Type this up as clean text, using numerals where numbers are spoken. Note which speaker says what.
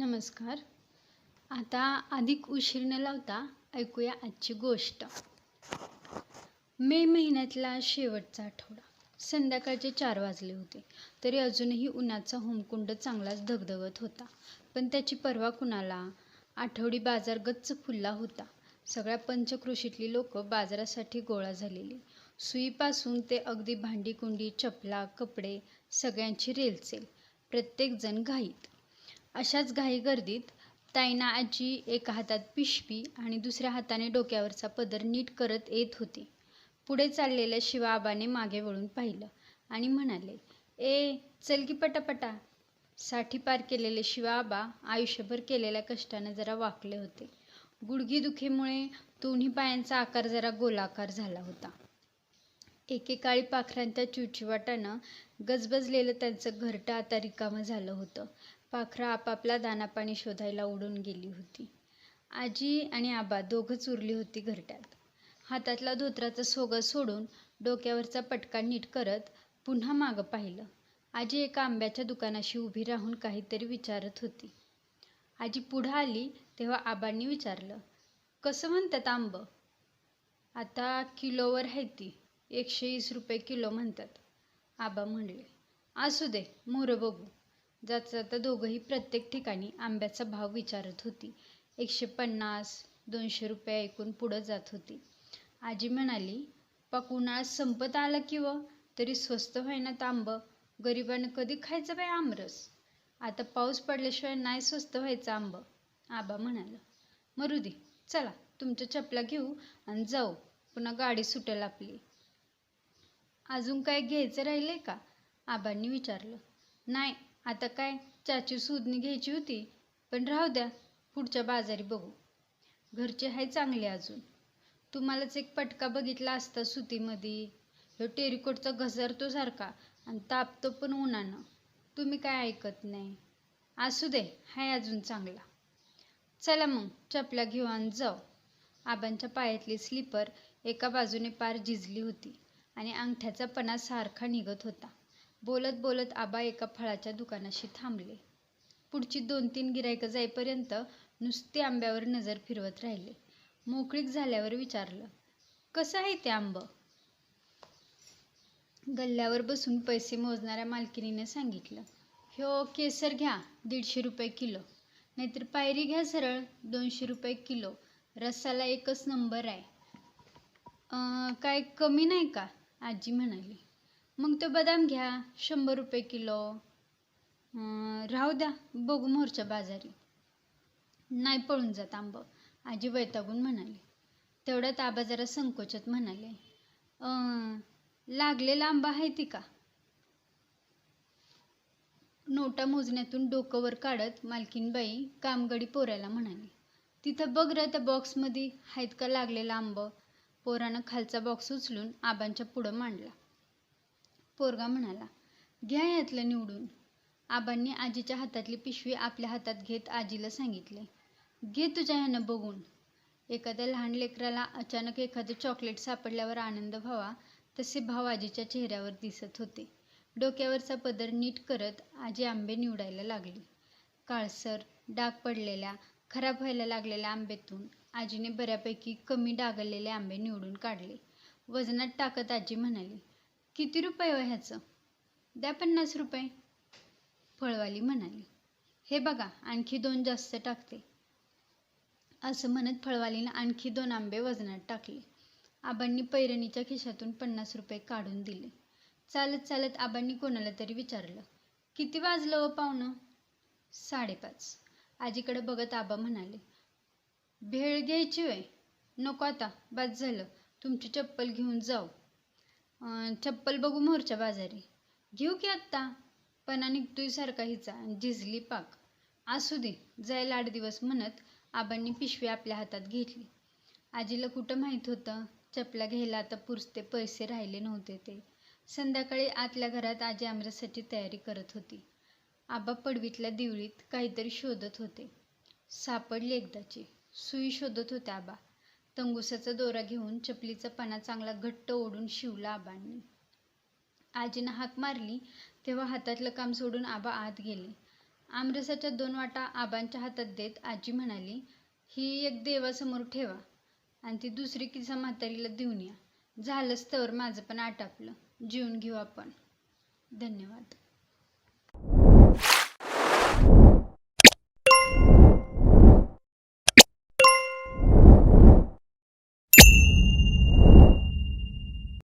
Speaker 1: नमस्कार. आता अधिक उशीर न लावता ऐकूया आजची गोष्ट. मे महिन्यातला शेवटचा आठवडा. संध्याकाळचे 4 वाजले होते तरी अजूनही उन्हाचा होमकुंड चांगलाच धगधगत होता. पण त्याची पर्वा कुणाला? आठवडी बाजार गच्च फुलला होता. सगळ्या पंचक्रोशीतली लोक बाजारासाठी गोळा झालेली. सुईपासून ते अगदी भांडी-कुंडी, चपला, कपडे सगळ्यांची रेलचेल. प्रत्येकजण घाईत. अशाच घाईगर्दीत ताईना आजी एका हातात पिशवी आणि दुसऱ्या हाताने डोक्यावरचा पदर नीट करत येत होती. पुढे चाललेल्या शिवाआबाने मागे वळून पाहिलं आणि म्हणाले, "ए, चल की पटापटा." 60 पार केलेले शिवाआबा आयुष्यभर केलेल्या कष्टानं जरा वाकले होते. गुडघेदुखीमुळे दोन्ही पायांचा आकार जरा गोलाकार झाला होता. एकेकाळी पाखरांच्या चिवचिवाटानं गजबजलेलं त्यांचं घरटं आता रिकामं झालं होतं. पाखरं आपापला दाणापाणी शोधायला उडून गेली होती. आजी आणि आबा दोघंच उरली होती घरट्यात. हातातला धोतराचा सोगा सोडून डोक्यावरचा पटका नीट करत पुन्हा मागं पाहिलं. आजी एका आंब्याच्या दुकानाशी उभी राहून काहीतरी विचारत होती. आजी पुढं आली तेव्हा आबांनी विचारलं, "कसं म्हणतात आंब?" "आता किलोवर आहे ती. 120 रुपये किलो म्हणतात." आबा म्हणले. "असू दे, मोहरं बघू." जाता जाता दोघंही प्रत्येक ठिकाणी आंब्याचा भाव विचारत होती. 150, 200 रुपये ऐकून पुढं जात होती. आजी म्हणाली, "पाक उन्हाळा संपत आला की व, तरी स्वस्त व्हायनात आंब. गरिबानं कधी खायचं बाई आमरस. आता पाऊस पडल्याशिवाय नाही स्वस्त व्हायचं आंब." आबा म्हणाला, "मरू दे, चला तुमच्या चपला घेऊ आणि जाऊ, पुन्हा गाडी सुटेल आपली." "अजून काय घ्यायचं राहिलंय का?" आबांनी विचारलं. "नाही, आता काय चाची सुदनी घ्यायची होती, पण राहू द्या, पुढच्या बाजारी बघू. घरचे आहे चांगले अजून. तुम्हालाच एक पटका बघितला असता सुतीमध्ये. ह्यो टेरिकोटचा घसरतो सारखा आणि तापतो पण उन्हानं. तुम्ही काय ऐकत नाही. असू दे, हाय अजून चांगला. चला मग चपला घेऊ आणि जाऊ." आबांच्या पायातली स्लीपर एका बाजूने पार झिजली होती आणि अंगठ्याचा पणा सारखा निघत होता. बोलत बोलत आबा एका फळाच्या दुकानाशी थांबले. पुढची 2-3 गिऱ्हाईकं जाईपर्यंत नुसते आंब्यावर नजर फिरवत राहिले. मोकळीक झाल्यावर विचारलं, "कसं आहे ते आंब?" गल्ल्यावर बसून पैसे मोजणाऱ्या मालकिणीने सांगितलं, "ह्यो केसर घ्या 150 रुपये किलो. नाहीतर पायरी घ्या सरळ 200 रुपये किलो. रसाला एकच नंबर आहे." "काय कमी नाही का?" आजी म्हणाली. "मग तो बदाम घ्या 100 रुपये किलो." "राहू द्या, बघू मोरच्या बाजारी." "नाही पळून जात आंब," आजी वैतागून म्हणाली. तेवढ्यात आबा जरा संकोचात म्हणाले, लागलेला आंबा आहे ती का?" नोटा मोजण्यातून डोकं वर काढत मालकीणबाई कामगडी पोराला म्हणाली, "तिथं बघ रे त्या बॉक्समध्ये आहेत का लागलेला आंब." पोरानं खालचा बॉक्स उचलून आबांच्या पुढं मांडला. पोरगा म्हणाला, "घ्या यातलं निवडून." आबांनी आजीच्या हातातली पिशवी आपल्या हातात घेत आजीला सांगितले, "घे तुझ्या ह्यानं बघून." एखाद्या लहान लेकराला अचानक एखादं चॉकलेट सापडल्यावर आनंद व्हावा तसे भाव आजीच्या चेहऱ्यावर दिसत होते. डोक्यावरचा पदर नीट करत आजी आंबे निवडायला लागली. काळसर, डाग पडलेल्या, खराब व्हायला लागलेल्या आंब्यातून आजीने बऱ्यापैकी कमी डागलेले आंबे निवडून काढले. वजनात टाकत आजी म्हणाली, "किती रुपये हो ह्याचं?" "द्या 50 रुपये." फळवाली म्हणाली, "हे बघा, आणखी 2 जास्त टाकते." असं म्हणत फळवालीनं आणखी 2 आंबे वजनात टाकले. आबांनी पैरणीच्या खिशातून 50 रुपये काढून दिले. चालत चालत आबांनी कोणाला तरी विचारलं, "किती वाजलं हो पाहुणं?" 5:30. आजीकडे बघत आबा म्हणाले, "भेळ घ्यायची होय? नको आता, बस झालं. तुमची चप्पल घेऊन जाऊ." "चप्पल बघू मोरच्या बाजारी." "घेऊ की आत्ता." पणा निघतोय सारखा हिचा, झिजली पाक. "असू दे, जायला 8 दिवस." म्हणत आबांनी पिशवी आपल्या हातात घेतली. आजीला कुठं माहीत होतं, चपला घ्यायला आता पुरते पैसे राहिले नव्हते ते. संध्याकाळी आतल्या घरात आजी आमरसाची तयारी करत होती. आबा पडवीतल्या दिवळीत काहीतरी शोधत होते. सापडली एकदाची. सुई शोधत होते आबा. तंगुसाचा दोरा घेऊन चपलीचा पणा चांगला घट्ट ओढून शिवला आबांनी. आजीनं हाक मारली तेव्हा हातातलं काम सोडून आबा आत गेले. आमरसाच्या 2 वाटा आबांच्या हातात देत आजी म्हणाली, ही एक देवासमोर ठेवा आणि ती दुसरी किसा म्हातारीला देऊन या. झालंच तर माझं पण आटापलं. जेवून घेऊ आपण. धन्यवाद.